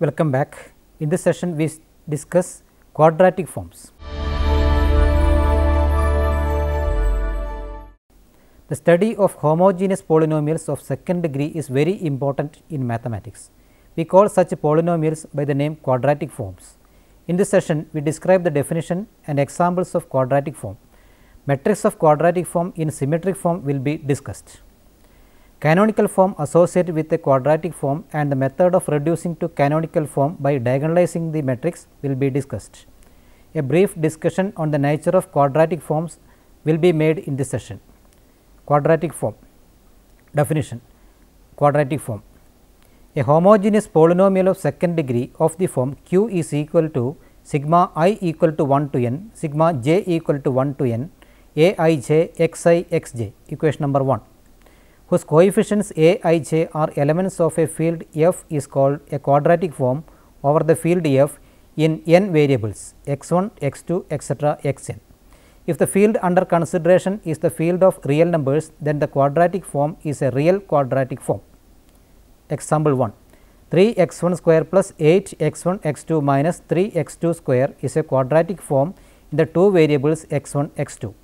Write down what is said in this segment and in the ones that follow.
Welcome back. In this session we discuss quadratic forms. The study of homogeneous polynomials of second degree is very important in mathematics. We call such polynomials by the name quadratic forms. In this session we describe the definition and examples of quadratic form. Metrics of quadratic form in symmetric form will be discussed. Canonical form associated with a quadratic form and the method of reducing to canonical form by diagonalizing the matrix will be discussed. A brief discussion on the nature of quadratic forms will be made in this session. Quadratic form definition. Quadratic form: a homogeneous polynomial of second degree of the form q is equal to sigma I equal to 1 to n, sigma j equal to 1 to n, a I j x I x j, equation number 1, whose coefficients a I j are elements of a field f is called a quadratic form over the field f in n variables x 1, x 2, etc., x n. If the field under consideration is the field of real numbers, then the quadratic form is a real quadratic form. Example 1: 3 x 1 square plus 8 x 1 x 2 minus 3 x 2 square is a quadratic form in the two variables x 1 x 2.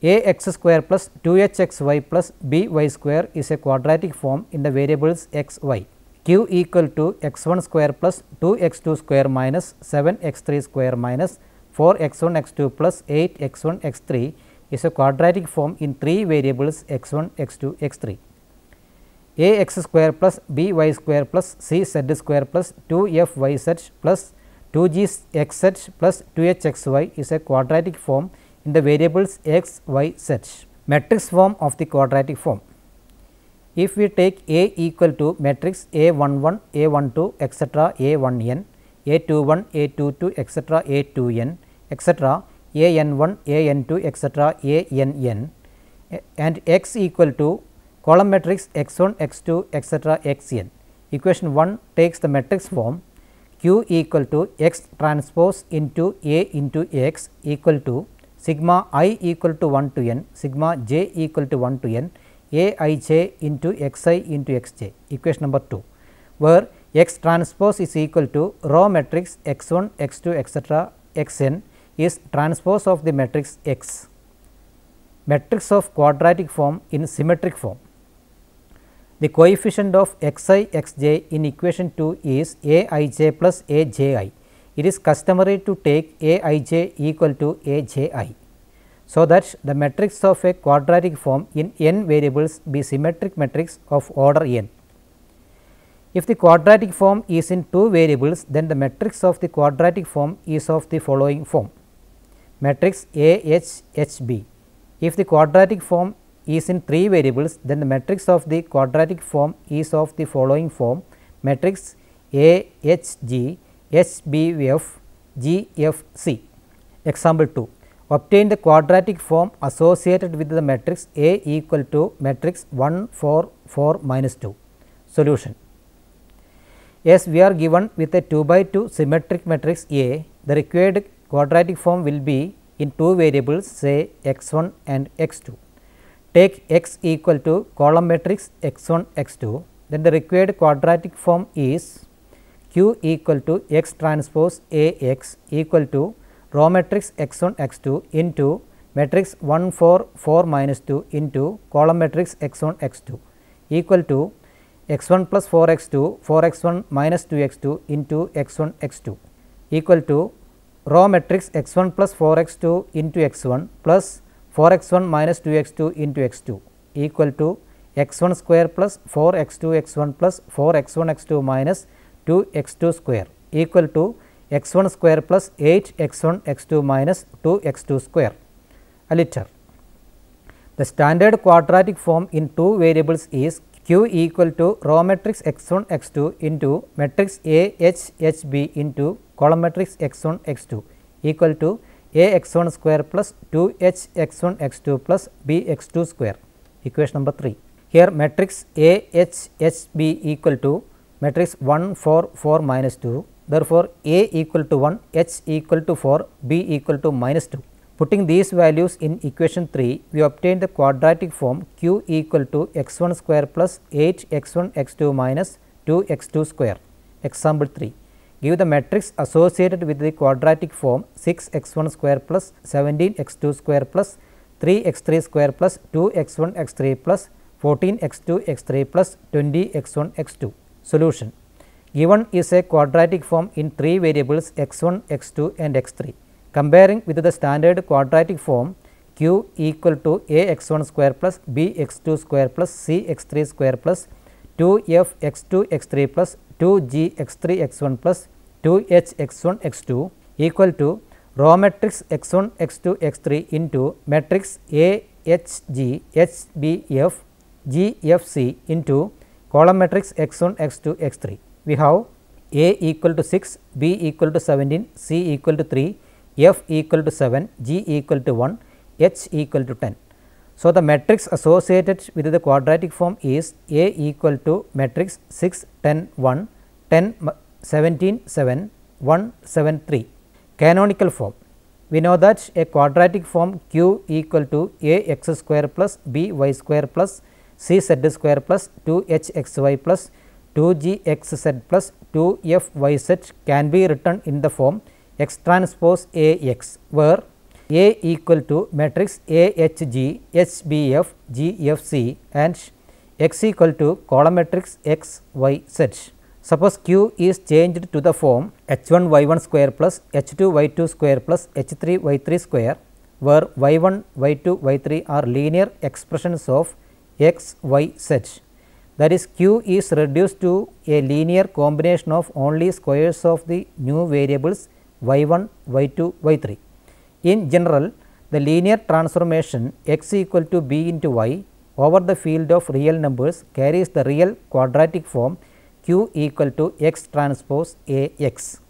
A x square plus 2 h x y plus b y square is a quadratic form in the variables x y. Q equal to x 1 square plus 2 x 2 square minus 7 x 3 square minus 4 x 1 x 2 plus 8 x 1 x 3 is a quadratic form in three variables x 1 x 2 x 3. A x square plus b y square plus c z square plus 2 f y z plus 2 g x z plus 2 h x y is a quadratic form in the variables x, y, z. Matrix form of the quadratic form: if we take A equal to matrix A 1 1, A 1 2, etc., A 1 n, A 2 1, A 2 2, etc., A 2 n, etc., A n 1, A n 2, etc., A n n, and x equal to column matrix x 1, x 2, etc., x n. Equation 1 takes the matrix form q equal to x transpose into A into x equal to sigma I equal to 1 to n, sigma j equal to 1 to n, a I j into x I into x j, equation number 2, where x transpose is equal to row matrix x 1, x 2, etc., x n is transpose of the matrix x. Matrix of quadratic form in symmetric form: the coefficient of x I x j in equation 2 is a I j plus a j I. It is customary to take a I j equal to a j I, so that the matrix of a quadratic form in n variables be symmetric matrix of order n. If the quadratic form is in two variables, then the matrix of the quadratic form is of the following form: matrix A h h b. If the quadratic form is in three variables, then the matrix of the quadratic form is of the following form: matrix A h g h b f g f c. Example 2: obtain the quadratic form associated with the matrix A equal to matrix 1 4 4 minus 2. Solution: as we are given with a 2 by 2 symmetric matrix A, the required quadratic form will be in two variables, say x 1 and x 2. Take x equal to column matrix x 1 x 2, then the required quadratic form is q equal to x transpose A x equal to row matrix x 1 x 2 into matrix 1 4 4 minus 2 into column matrix x 1 x 2 equal to x 1 plus 4 x 2 4 x 1 minus 2 x 2 into x 1 x 2 equal to row matrix x 1 plus 4 x 2 into x 1 plus 4 x 1 minus 2 x 2 into x 2 equal to x 1 square plus 4 x 2 x 1 plus 4 x 1 x 2 minus 2 x 2 square equal to x 1 square plus 8 x 1 x 2 minus 2 x 2 square. A liter. The standard quadratic form in two variables is q equal to row matrix x 1 x 2 into matrix A h h b into column matrix x 1 x 2 equal to a x 1 square plus 2 h x 1 x 2 plus b x 2 square, equation number 3. Here matrix A h h b equal to matrix 1 4 4 minus 2. Therefore, A equal to 1, h equal to 4, b equal to minus 2. Putting these values in equation 3, we obtain the quadratic form q equal to x 1 square plus 8 x 1 x 2 minus 2 x 2 square, Example 3. Give the matrix associated with the quadratic form 6x1 square plus 17x2 square plus 3x3 square plus 2x1 x3 plus 14x2 x3 plus 20x1 x2. Solution. Given is a quadratic form in 3 variables x1, x2 and x3. Comparing with the standard quadratic form q equal to ax1 square plus bx2 square plus cx3 square plus 2f x2 x3 plus 2g x3 x1 plus 2h x1 x2 equal to row matrix x1 x2 x3 into matrix A H G H B F G F C into column matrix x1 x2 x3. We have A equal to 6, B equal to 17, C equal to 3, F equal to 7, G equal to 1, H equal to 10. So, the matrix associated with the quadratic form is A equal to matrix 6, 10, 1, 10, 17, 7, 1, 7, 3. Canonical form. We know that a quadratic form q equal to ax square plus by square plus cz square plus 2hxy plus 2gxz plus 2fyz can be written in the form x transpose Ax, where A equal to matrix AHG, HBF, GFC and x equal to column matrix X, Y, Z. Suppose q is changed to the form h1 y1 square plus h2 y2 square plus h3 y3 square, where y1, y2, y3 are linear expressions of x, y, z. That is, q is reduced to a linear combination of only squares of the new variables y1, y2, y3. In general, the linear transformation x equal to b into y over the field of real numbers carries the real quadratic form q equal to x transpose Ax.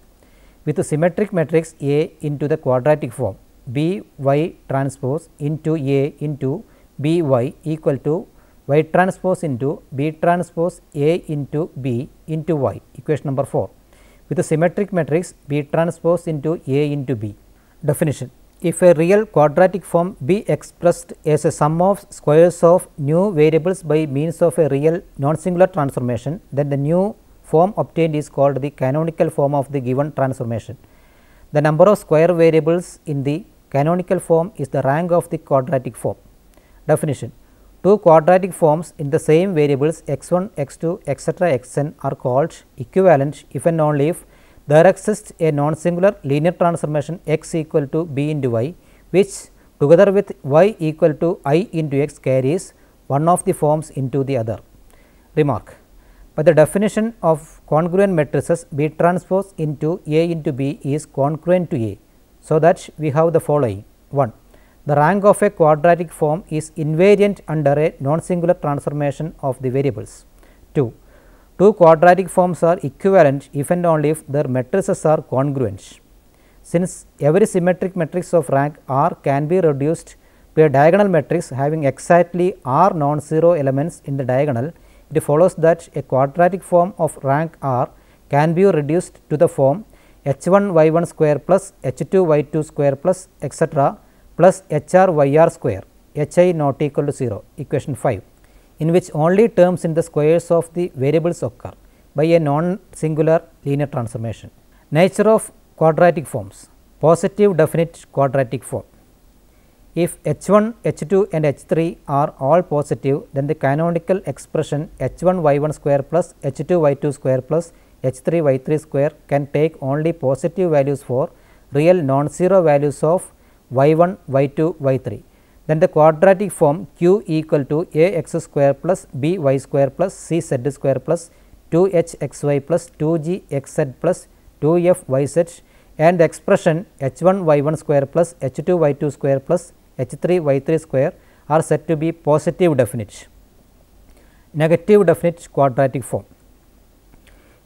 With the symmetric matrix A into the quadratic form b y transpose into A into b y equal to y transpose into b transpose A into b into y, equation number 4. With the symmetric matrix b transpose into A into b. Definition. If a real quadratic form be expressed as a sum of squares of new variables by means of a real non-singular transformation, then the new form obtained is called the canonical form of the given transformation. The number of square variables in the canonical form is the rank of the quadratic form. Definition. Two quadratic forms in the same variables x1, x2, etc. xn are called equivalent if and only if there exists a non-singular linear transformation x equal to b into y, which together with y equal to I into x carries one of the forms into the other. Remark. By the definition of congruent matrices, B transpose into A into B is congruent to A. So, that we have the following. 1. The rank of a quadratic form is invariant under a non-singular transformation of the variables. 2. Two quadratic forms are equivalent if and only if their matrices are congruent. Since every symmetric matrix of rank R can be reduced to a diagonal matrix having exactly R non-zero elements in the diagonal, it follows that a quadratic form of rank R can be reduced to the form h1 y1 square plus h2 y2 square plus etc. plus hr yr square, hi not equal to 0, equation 5, in which only terms in the squares of the variables occur by a non-singular linear transformation. Nature of quadratic forms. Positive definite quadratic form. If h1, h2 and h3 are all positive, then the canonical expression h1 y1 square plus h2 y2 square plus h3 y3 square can take only positive values for real non-zero values of y1, y2, y3. Then the quadratic form q equal to ax square plus by square plus cz square plus 2hxy plus 2gxz plus 2fyz and the expression h1 y1 square plus h2 y2 square plus h3 y3 square are said to be positive definite. Negative definite quadratic form.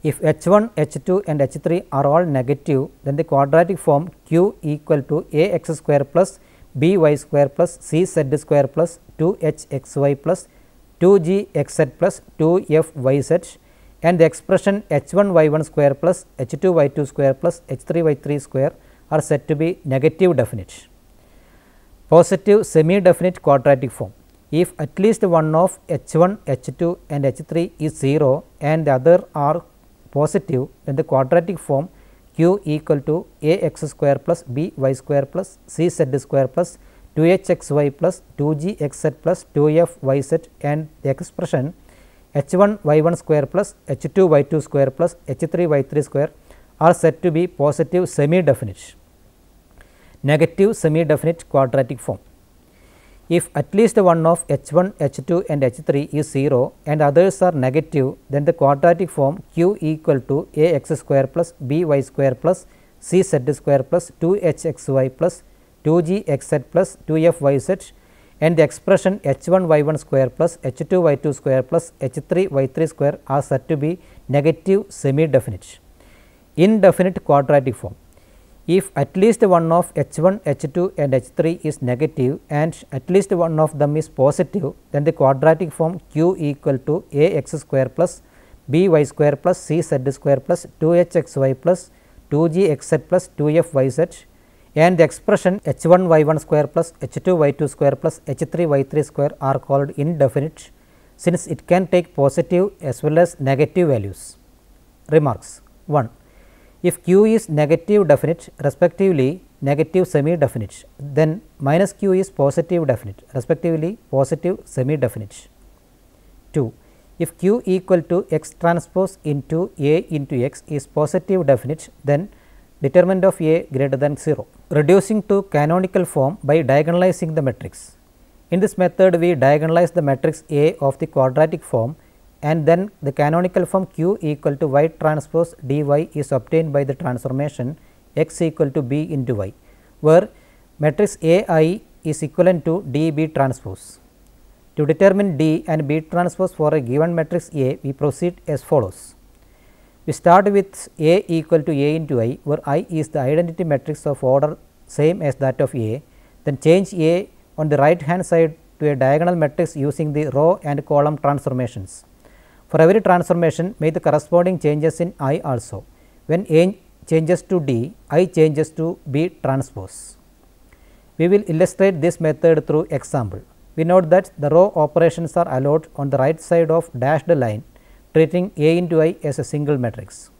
If h1, h2 and h3 are all negative, then the quadratic form q equal to ax square plus by square plus cz square plus 2hxy plus 2gxz plus 2fyz and the expression h1 y1 square plus h2 y2 square plus h3 y3 square are said to be negative definite. Positive semi-definite quadratic form. If at least one of h1, h2 and h3 is 0 and the other are positive, then the quadratic form q equal to a x square plus b y square plus c z square plus 2h x y plus 2g x z plus 2f y z and the expression h1 y1 square plus h2 y2 square plus h3 y3 square are said to be positive semi-definite. Negative semi-definite quadratic form. If at least one of h1, h2 and h3 is 0 and others are negative, then the quadratic form q equal to a x square plus b y square plus c z square plus 2h x y plus 2g x z plus 2f y z and the expression h1 y1 square plus h2 y2 square plus h3 y3 square are said to be negative semi-definite. Indefinite quadratic form. If at least one of h1, h2 and h3 is negative and at least one of them is positive, then the quadratic form q equal to a x square plus b y square plus c z square plus 2h x y plus 2g x z plus 2f y z and the expression h1 y1 square plus h2 y2 square plus h3 y3 square are called indefinite, since it can take positive as well as negative values. Remarks. 1. If q is negative definite respectively negative semi-definite, then minus q is positive definite respectively positive semi-definite. 2. If q equal to x transpose into a into x is positive definite, then determinant of a greater than 0. Reducing to canonical form by diagonalizing the matrix. In this method, we diagonalize the matrix A of the quadratic form and then the canonical form q equal to y transpose dy is obtained by the transformation x equal to b into y, where matrix A I is equivalent to d b transpose. To determine d and b transpose for a given matrix A, we proceed as follows. We start with A equal to A into I, where I is the identity matrix of order same as that of A, then change A on the right hand side to a diagonal matrix using the row and column transformations. For every transformation, make the corresponding changes in I also. When A changes to D, I changes to B transpose. We will illustrate this method through example. We note that the row operations are allowed on the right side of dashed line, treating A into I as a single matrix,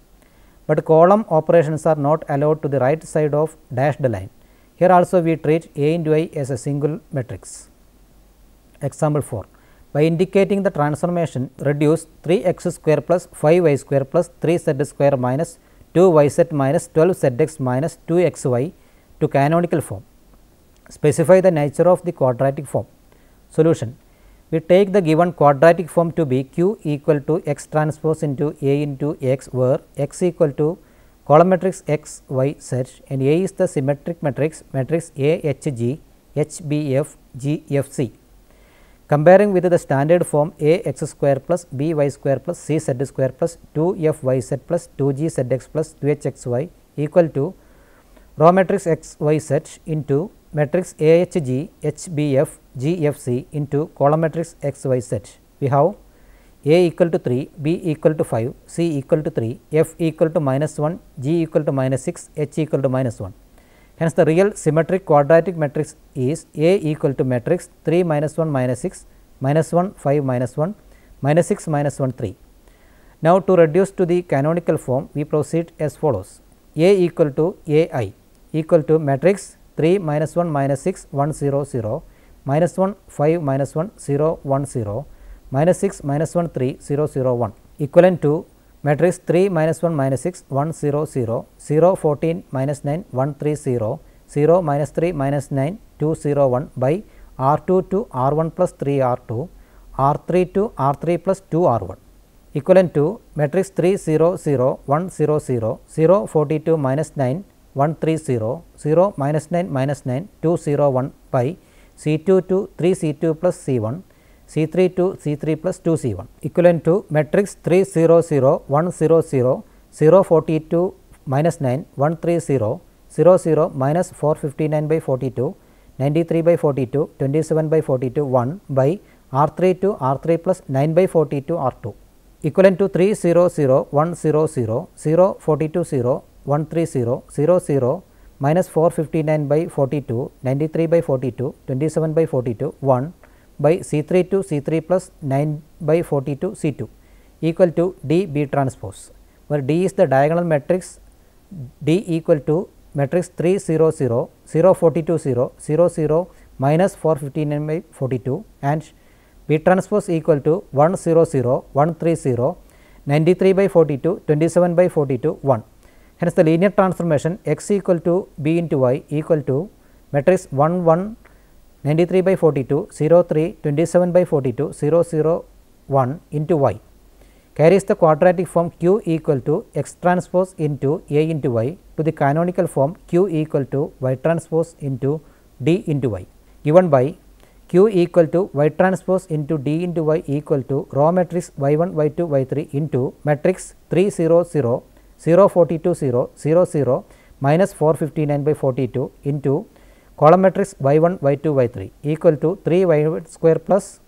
but column operations are not allowed to the right side of dashed line. Here also we treat A into I as a single matrix. Example 4. By indicating the transformation, reduce 3x square plus 5y square plus 3z square minus 2yz minus 12zx minus 2xy to canonical form. Specify the nature of the quadratic form. Solution. We take the given quadratic form to be q equal to x transpose into A into x, where x equal to column matrix x y z and A is the symmetric matrix matrix A H G H B F G F C. Comparing with the standard form A x square plus b y square plus c z square plus 2 f y z plus 2 g z x plus 2 h x y equal to row matrix x y z into matrix A H G H B F G F C into column matrix x y z. We have A equal to 3, B equal to 5, C equal to 3, F equal to minus 1, G equal to minus 6, H equal to minus 1. Hence, the real symmetric quadratic matrix is A equal to matrix 3 minus 1 minus 6 minus 1 5 minus 1 minus 6 minus 1 3. Now, to reduce to the canonical form, we proceed as follows. A equal to A I equal to matrix 3 minus 1 minus 6 1 0 0 minus 1 5 minus 1 0 1 0 minus 6 minus 1 3 0 0 1 equivalent to matrix 3 minus 1 minus 6 1 0 0 0 14 minus 9 1 3 0 0 minus 3 minus 9 2 0 1 by R2 to R1 plus 3 R2 R3 to R3 plus 2 R1 equivalent to matrix 3 0 0 1 0 0 0 42 minus 9 1 3 0 0 minus 9 minus 9 2 0 1 by C2 to 3 C2 plus C1 C3 to C3 plus 2 C1 equivalent to matrix 3 0 0 1 0 0 0 42 minus 9 1 3 0 0 0 minus 459 by 42 93 by 42 27 by 42 1 by R3 to R3 plus 9 by 42 R2 equivalent to 3 0 0 1 0 0 0 42 0 1 3 0 0 0 minus 459 by 42 93 by 42 27 by 42 1 by C3 to C3 plus 9 by 42 C2 equal to D B transpose. where D is the diagonal matrix D equal to matrix 3 0 0 0 42 0 0 0 minus 459 by 42 and B transpose equal to 1 0 0 1 3 0 93 by 42 27 by 42 1. Hence, the linear transformation x equal to B into y equal to matrix 1 1 93 by 42 0 3 27 by 42 0 0 1 into y carries the quadratic form q equal to x transpose into A into y to the canonical form q equal to y transpose into D into y, given by q equal to y transpose into D into y equal to raw matrix y1 y2 y3 into matrix 3 0 0 0 42 0 0 0 minus 459 by 42 into column matrix y1 y2 y3 equal to 3 y square plus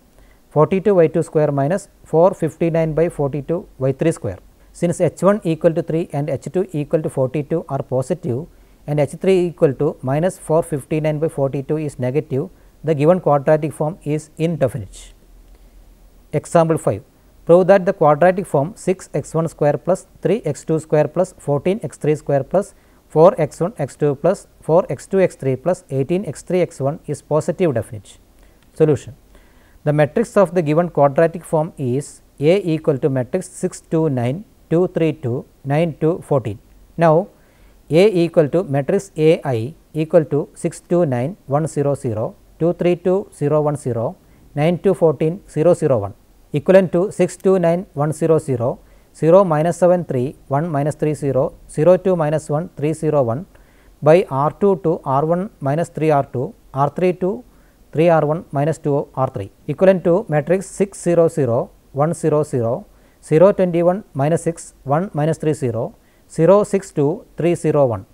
42 y2 square minus 459 by 42 y3 square. Since h1 equal to 3 and h2 equal to 42 are positive and h3 equal to minus 459 by 42 is negative, the given quadratic form is indefinite. Example 5. Prove that the quadratic form 6x1 square plus 3x2 square plus 14x3 square plus 4x1 x2 plus 4x2 x3 plus 18x3 x1 is positive definite. Solution. The matrix of the given quadratic form is A equal to matrix 6 2 9 2 3 2 9 2 14. Now, A equal to matrix AI equal to 6 2 9 1 0 0 2 3 2 0 1 0 9 2 14 0 0 1 equivalent to 6 2 9 1 0 0 0 minus 7 3 1 minus 3 0 0 2 minus 1 3 0 1 by R2 to R1 minus 3 R2 R3 to 3 R1 minus 2 R3 equivalent to matrix 6 0 0 1 0 0 0 21 minus 6 1 minus 3 0 0 6 2 3 0 1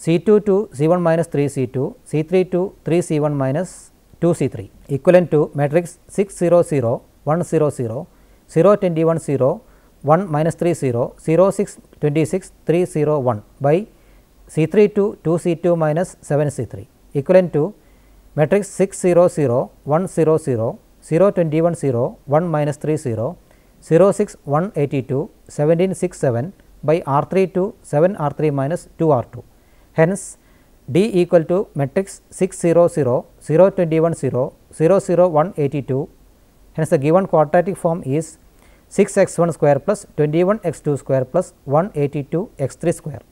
C2 to C1 minus 3 C2 C3 to 3 C1 minus 2 C3 equivalent to matrix 6 0 0 1 0 0 0 21 0 1 minus 3 0 0 6 26 3 0 1 by C3 to 2 C2 minus 7 C3 equivalent to matrix 6 0 0 1 0 0 0 21 0 1 minus 3 0 0 6 1 82 17 6 7 by R3 to 7 R3 minus 2 R2. Hence, D equal to matrix 6 0 0 0 21 0 0 0 1 82. Hence, the given quadratic form is 6x1 square plus 21x2 square plus 182 x3 square.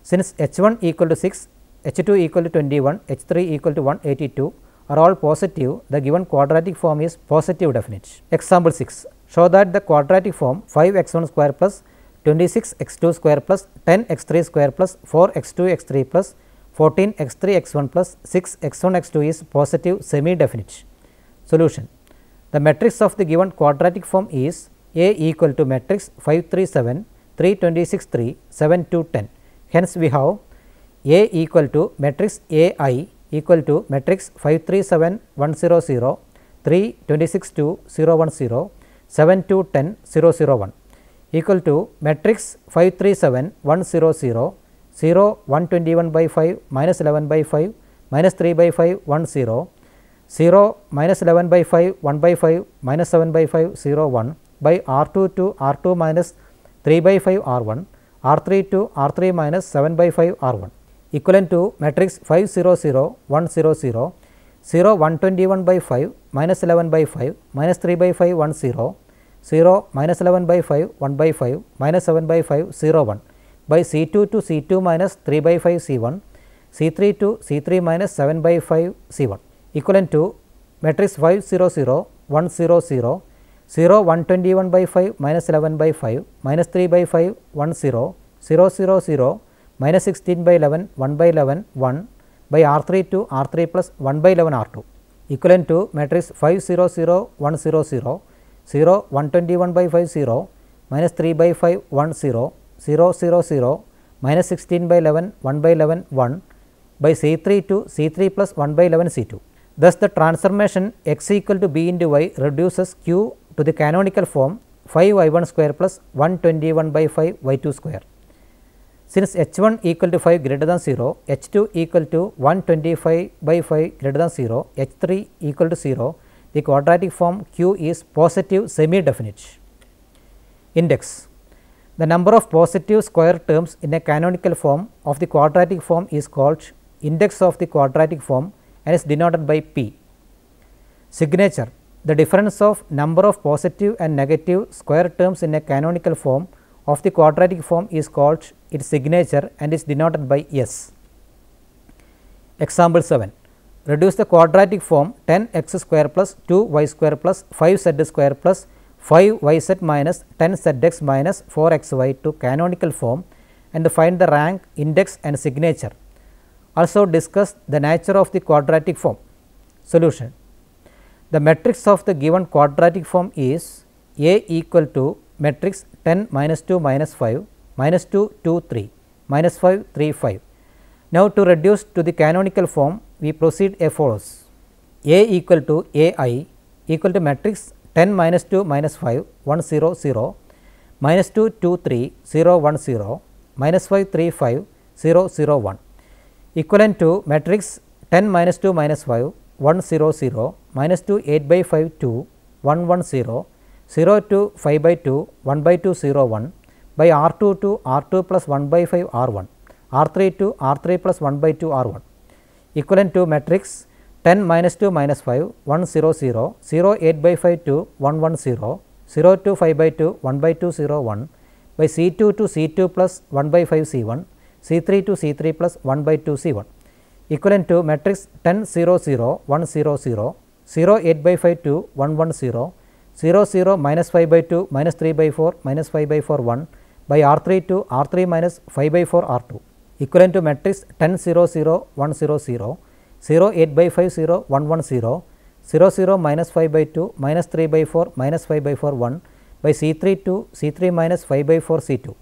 Since h1 equal to 6, h2 equal to 21, h3 equal to 182 are all positive, the given quadratic form is positive definite. Example 6. Show that the quadratic form 5x1 square plus 26x2 square plus 10x3 square plus 4x2 x3 plus 14x3 x1 plus 6x1 x2 is positive semi-definite. Solution. The matrix of the given quadratic form is A equal to matrix 5 3 7 3 26 3 7 2 10. Hence, we have A equal to matrix AI equal to matrix 5 3 7 1 0 0 3 26 2 0 1 0 7 2 10 0 0 1 equal to matrix 5 3 7 1 0 0 0 121 by 5 minus 11 by 5 minus 3 by 5 1 0 0 minus 11 by 5 1 by 5 minus 7 by 5 0 1 by R2 to R2 minus 3 by 5 R1 R3 to R3 minus 7 by 5 R1 equivalent to matrix 5 0 0 1 0 0 0 121 by 5 minus 11 by 5 minus 3 by 5 1 0 0 minus 11 by 5 1 by 5 minus 7 by 5 0 1 by C2 to C2 minus 3 by 5 C1 C3 to C3 minus 7 by 5 C1 equivalent to matrix 5 0 0 1 0 0 0 121 by 5 minus 11 by 5 minus 3 by 5 1 0 0 0 0 minus 16 by 11 1 by 11 1 by R3 to R3 plus 1 by 11 R2 equivalent to matrix 5 0 0 1 0 0 0 121 by 5 0 minus 3 by 5 1 0 0 0 0 minus 16 by 11 1 by 11 1 by C3 to C3 plus 1 by 11 C2. Thus, the transformation x equal to b into y reduces q to the canonical form 5y1 square plus 121 by 5 y2 square. Since h1 equal to 5 greater than 0, h2 equal to 125 by 5 greater than 0, h3 equal to 0, the quadratic form q is positive semi-definite. Index. The number of positive square terms in a canonical form of the quadratic form is called index of the quadratic form and is denoted by P. Signature: the difference of number of positive and negative square terms in a canonical form of the quadratic form is called its signature and is denoted by S. Example 7. Reduce the quadratic form 10x square plus 2y square plus 5z square plus 5yz minus 10zx minus 4xy to canonical form and find the rank, index and signature. Also discuss the nature of the quadratic form. Solution: the matrix of the given quadratic form is A equal to matrix 10 minus 2 minus 5 minus 2 2 3 minus 5 3 5. Now, to reduce to the canonical form, we proceed as follows: A equal to AI equal to matrix 10 minus 2 minus 5 1 0 0 minus 2 2 3 0 1 0 minus 5 3 5 0 0 1 equivalent to matrix 10 minus 2 minus 5 1 0 0 minus 2 8 by 5 2 1 1 0 0 to 5 by 2 1 by 2 0 1 by R 2 to R 2 plus 1 by 5 R 1 R 3 to R 3 plus 1 by 2 R 1 equivalent to matrix 10 minus 2 minus 5 1 0 0 0 8 by 5 2 1 1 0 0 to 5 by 2 1 by 2 0 1 by C 2 to C 2 plus 1 by 5 C 1 C 3 to C 3 plus 1 by 2 C 1 equivalent to matrix 10 0 0 1 0 0 0 8 by 5 2 1 1 0 0 0 minus 5 by 2 minus 3 by 4 minus 5 by 4 1 by R 3 to R 3 minus 5 by 4 R 2 equivalent to matrix 10 0 0 1 0 0 0 8 by 5 0 1 1 0 0 0 minus 5 by 2 minus 3 by 4 minus 5 by 4 1 by C 3 to C 3 minus 5 by 4 C 2.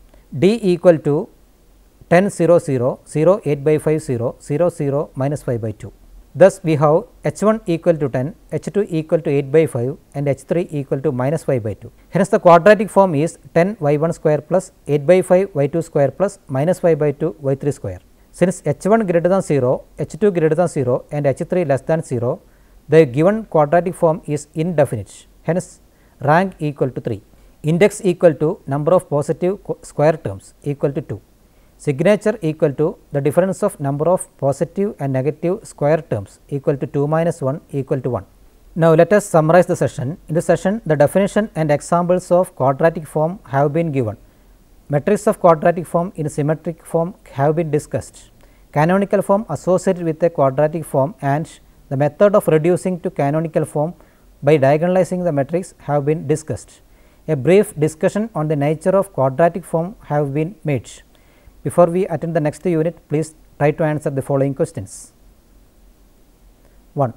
D equal to 10 0 0 0 8 by 5 0 0 0 minus 5 by 2. Thus, we have H 1 equal to 10, H 2 equal to 8 by 5 and H 3 equal to minus 5 by 2. Hence, the quadratic form is 10 y 1 square plus 8 by 5 y 2 square plus minus 5 by 2 y 3 square. Since H 1 greater than 0, H 2 greater than 0 and H 3 less than 0, the given quadratic form is indefinite. Hence, rank equal to 3. Index equal to number of positive square terms equal to 2. Signature equal to the difference of number of positive and negative square terms equal to 2 minus 1 equal to 1. Now, let us summarize the session. In this session, the definition and examples of quadratic form have been given. Metrics of quadratic form in symmetric form have been discussed. Canonical form associated with a quadratic form and the method of reducing to canonical form by diagonalizing the matrix have been discussed. A brief discussion on the nature of quadratic form have been made. Before we attend the next unit, please try to answer the following questions. 1.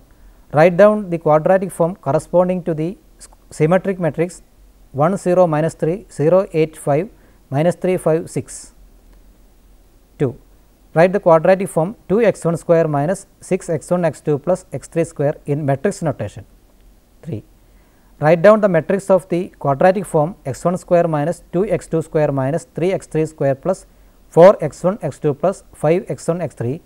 Write down the quadratic form corresponding to the symmetric matrix 1 0 minus 3 0 8 5 minus 3 5 6. 2. Write the quadratic form 2 x 1 square minus 6 x 1 x 2 plus x 3 square in matrix notation. 3. Write down the matrix of the quadratic form x 1 square minus 2 x 2 square minus 3 x 3 square plus 4 x 1 x 2 plus 5 x 1 x 3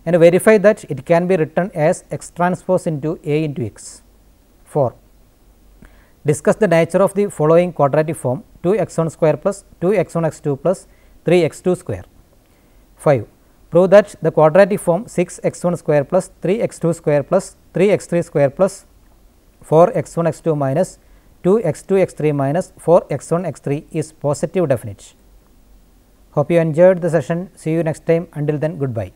and verify that it can be written as x transpose into A into x. 4. Discuss the nature of the following quadratic form 2 x 1 square plus 2 x 1 x 2 plus 3 x 2 square. 5. Prove that the quadratic form 6 x 1 square plus 3 x 2 square plus 3 x 3 square plus 4 x 1 x 2 minus 2 x 2 x 3 minus 4 x 1 x 3 is positive definite. Hope you enjoyed the session. See you next time. Until then, goodbye.